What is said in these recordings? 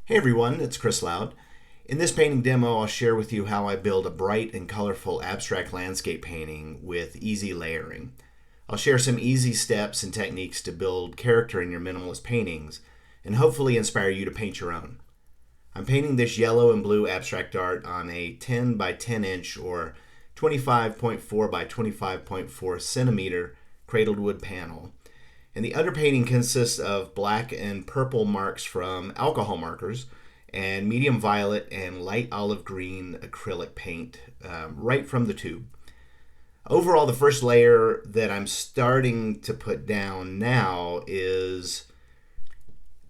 Hey everyone, it's Chris Loud. In this painting demo, I'll share with you how I build a bright and colorful abstract landscape painting with easy layering. I'll share some easy steps and techniques to build character in your minimalist paintings and hopefully inspire you to paint your own. I'm painting this yellow and blue abstract art on a 10 by 10 inch or 25.4 by 25.4 centimeter cradled wood panel. And the underpainting consists of black and purple marks from alcohol markers and medium violet and light olive green acrylic paint right from the tube. Overall, the first layer that I'm starting to put down now is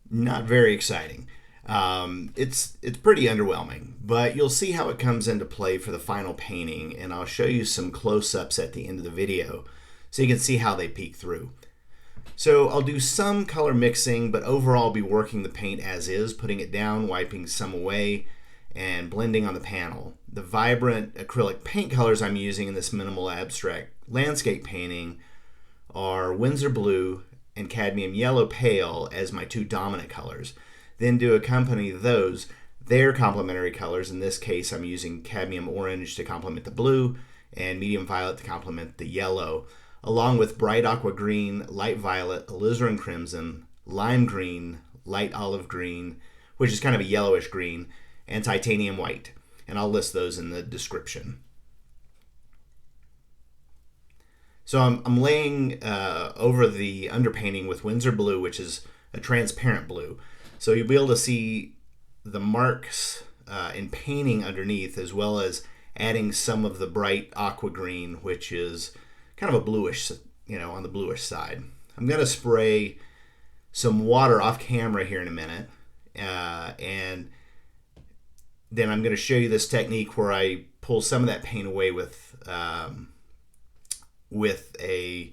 not very exciting. It's pretty underwhelming, but you'll see how it comes into play for the final painting, and I'll show you some close-ups at the end of the video so you can see how they peek through. So I'll do some color mixing, but overall I'll be working the paint as is, putting it down, wiping some away, and blending on the panel. The vibrant acrylic paint colors I'm using in this minimal abstract landscape painting are Winsor blue and cadmium yellow pale as my two dominant colors. Then to accompany those, their complementary colors. In this case, I'm using cadmium orange to complement the blue and medium violet to complement the yellow, along with bright aqua green, light violet, alizarin crimson, lime green, light olive green, which is kind of a yellowish green, and titanium white. And I'll list those in the description. So I'm laying over the underpainting with Winsor blue, which is a transparent blue. So you'll be able to see the marks in painting underneath, as well as adding some of the bright aqua green, which is kind of a bluish, on the bluish side. I'm going to spray some water off camera here in a minute, and then I'm going to show you this technique where I pull some of that paint away with a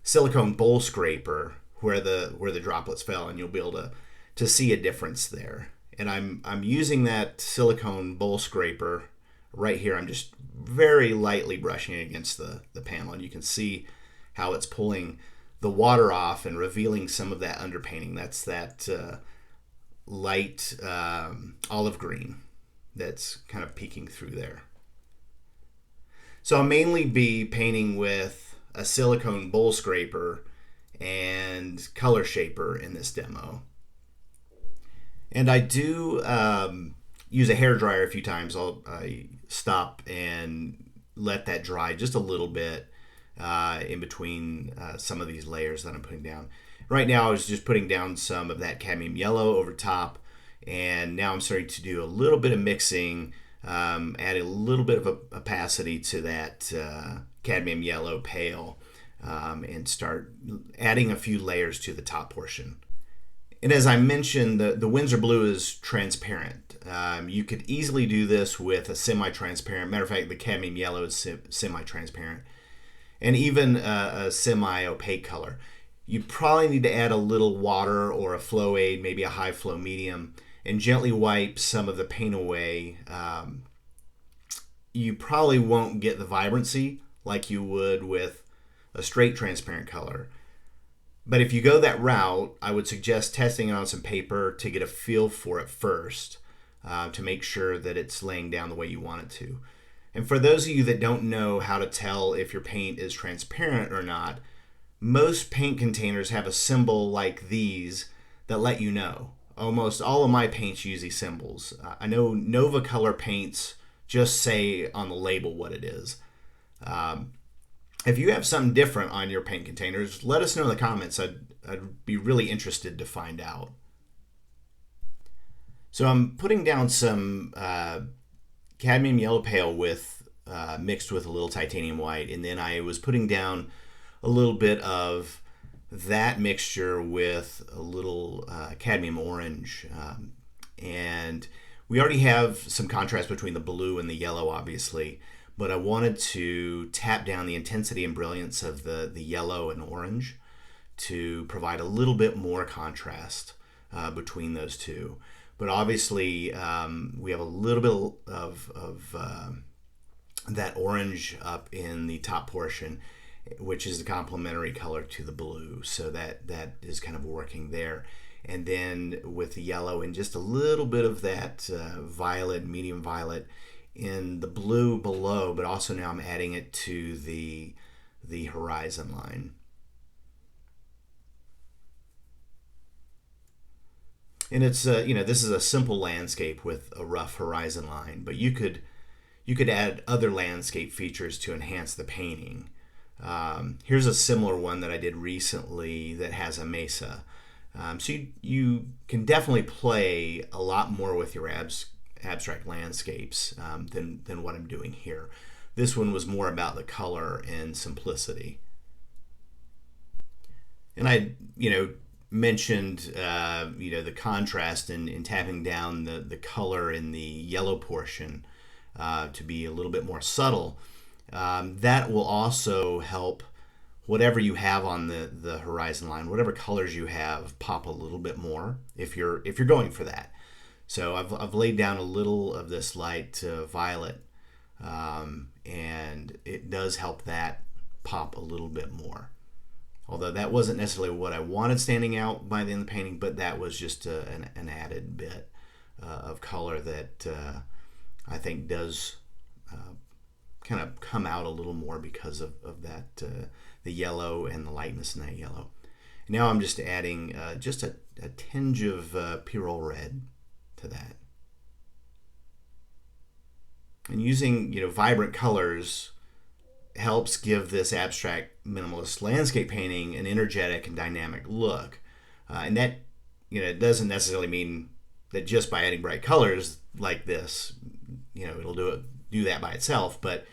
silicone bowl scraper where the droplets fell, and you'll be able to see a difference there. And I'm using that silicone bowl scraper right here. I'm just very lightly brushing it against the panel, and you can see how it's pulling the water off and revealing some of that underpainting. That's that light olive green that's kind of peeking through there. So I'll mainly be painting with a silicone bowl scraper and color shaper in this demo. And I do use a hairdryer a few times. I stop and let that dry just a little bit in between some of these layers that I'm putting down. Right now I was just putting down some of that cadmium yellow over top, and now I'm starting to do a little bit of mixing, add a little bit of opacity to that cadmium yellow pale, and start adding a few layers to the top portion. And as I mentioned, the Winsor blue is transparent. You could easily do this with a semi-transparent. Matter of fact, the cadmium yellow is semi-transparent. And even a semi-opaque color. You probably need to add a little water or a flow aid, maybe a high flow medium, and gently wipe some of the paint away. You probably won't get the vibrancy like you would with a straight transparent color. But if you go that route, I would suggest testing it on some paper to get a feel for it first, to make sure that it's laying down the way you want it to. And for those of you that don't know how to tell if your paint is transparent or not, most paint containers have a symbol like these that let you know. Almost all of my paints use these symbols. I know Nova Color paints just say on the label what it is. If you have something different on your paint containers, let us know in the comments. I'd be really interested to find out. So I'm putting down some cadmium yellow pale with mixed with a little titanium white, and then I was putting down a little bit of that mixture with a little cadmium orange, and we already have some contrast between the blue and the yellow, obviously, but I wanted to tap down the intensity and brilliance of the yellow and orange to provide a little bit more contrast between those two. But obviously, we have a little bit of that orange up in the top portion, which is the complementary color to the blue. So that is kind of working there. and then with the yellow and just a little bit of that violet, medium violet in the blue below, but also now I'm adding it to the horizon line. And it's this is a simple landscape with a rough horizon line, but you could add other landscape features to enhance the painting. Here's a similar one that I did recently that has a mesa. So you can definitely play a lot more with your abstract landscapes than what I'm doing here. This one was more about the color and simplicity. And I, mentioned, the contrast in tapping down the color in the yellow portion to be a little bit more subtle. That will also help whatever you have on the horizon line, whatever colors you have, pop a little bit more if you're going for that. So I've laid down a little of this light violet, and it does help that pop a little bit more. Although that wasn't necessarily what I wanted standing out by the end of the painting, but that was just an added bit of color that I think does kind of come out a little more because of that the yellow and the lightness in that yellow. Now I'm just adding just a tinge of Pyrrole red to that. And using vibrant colors helps give this abstract minimalist landscape painting an energetic and dynamic look. And that it doesn't necessarily mean that just by adding bright colors like this, it'll do that by itself, but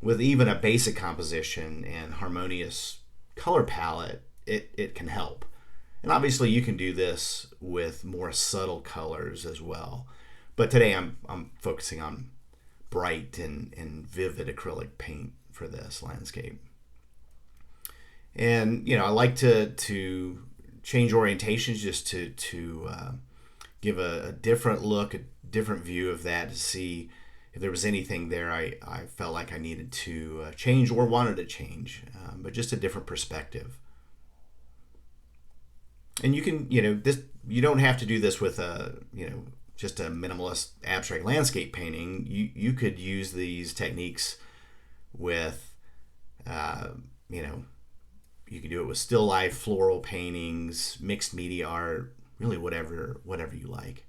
with even a basic composition and harmonious color palette, it can help. And obviously you can do this with more subtle colors as well. But today I'm focusing on bright and vivid acrylic paint for this landscape. And I like to change orientations just to give a different look, a different view of that, to see if there was anything there I felt like I needed to change or wanted to change, but just a different perspective. And you can, you don't have to do this with just a minimalist abstract landscape painting. You could use these techniques with, you can do it with still life, floral paintings, mixed media art, really whatever you like.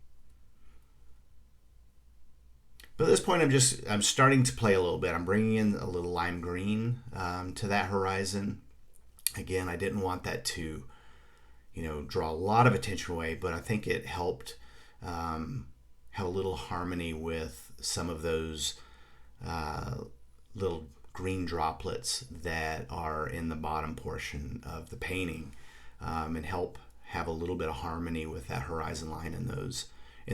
But at this point, I'm starting to play a little bit. I'm bringing in a little lime green to that horizon. Again, I didn't want that to, draw a lot of attention away, but I think it helped have a little harmony with some of those little green droplets that are in the bottom portion of the painting, and help have a little bit of harmony with that horizon line in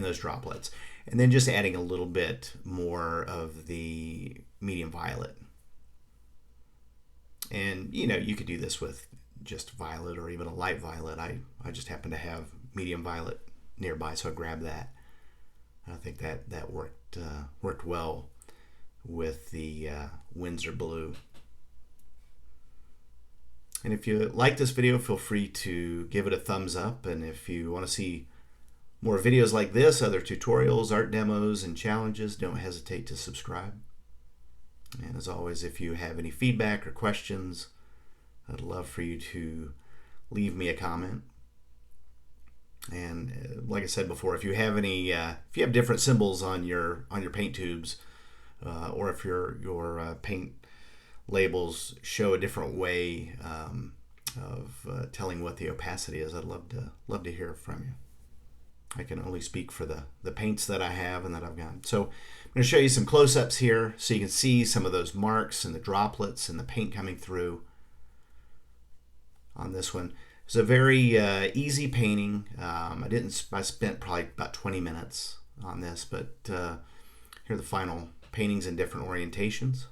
those droplets. And then just adding a little bit more of the medium violet. And you could do this with just violet or even a light violet. I just happen to have medium violet nearby, so I grabbed that. I think that worked well with the Winsor blue. And if you like this video, feel free to give it a thumbs up. And if you want to see more videos like this, other tutorials, art demos, and challenges, don't hesitate to subscribe. And as always, if you have any feedback or questions, I'd love for you to leave me a comment. And like I said before, if you have any, if you have different symbols on your paint tubes, or if your paint labels show a different way of telling what the opacity is, I'd love to hear from you. I can only speak for the paints that I have and that I've got. So I'm going to show you some close-ups here so you can see some of those marks and the droplets and the paint coming through on this one. It's a very easy painting. I spent probably about 20 minutes on this, but here are the final paintings in different orientations.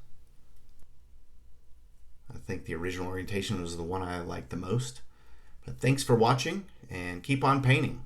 I think the original orientation was the one I liked the most. But thanks for watching, and keep on painting.